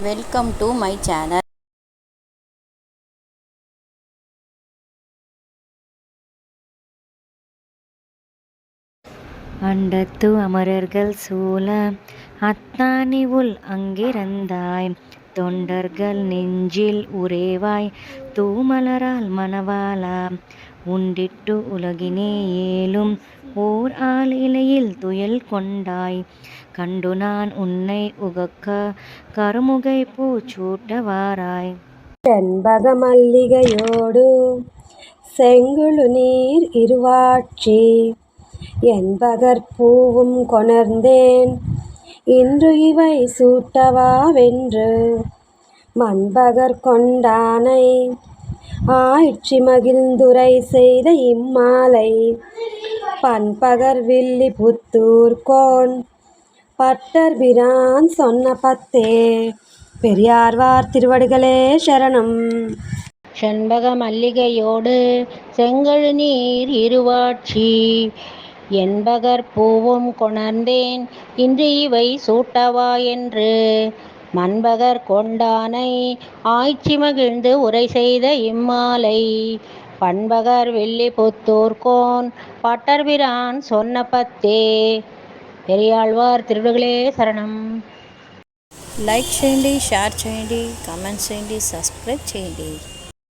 Welcome to my channel. அண்டத்து அமரர்கள் சூழ அத்தானி உள் அங்கிருந்தாய், தொண்டர்கள் நெஞ்சில் உறைவாய் தூமலரால் மணவாளா, உண்டிட்டு உலகினை ஏலும் ஓர் ஆள் இலையில் துயில் கொண்டாய், கண்டு நான் உன்னை உகக்க கருமுகை பூச்சூட்ட வாராய். செண்பக மல்லிகையோடு செங்குழு நீர் இருவாட்சி, என்பகற் பூவும் கொணர்ந்தேன் இன்று இவை சூட்டவாவென்று, மண்பகர் கொண்டானை ஆய்ச்சி மகிழ்ந்துரை செய்த இம்மாலை, பண்பகர் வில்லி புத்தூர்கோன் பட்டர்பிரான் சொன்ன பத்தே. பெரியாழ்வார் திருவடிகளே சரணம். செண்பக மல்லிகையோடு செங்கழு நீர் இருவாட்சி, என்பகற் பூவும் கொணர்ந்தேன் இன்று இவை சூட்டவா என்று, மண்பகர் கொண்டானை ஆய்ச்சி மகிழ்ந்து உரை செய்த இம்மாலை, பண்பகர் வில்லி புத்தூர்கோன் பட்டர்பிரான் சொன்ன பத்தே. பெரியாழ்வார் திருவடிகளே சரணம். లైక్ చేయండి, షేర్ చేయండి, కామెంట్ చేయండి, సబ్స్క్రైబ్ చేయండి.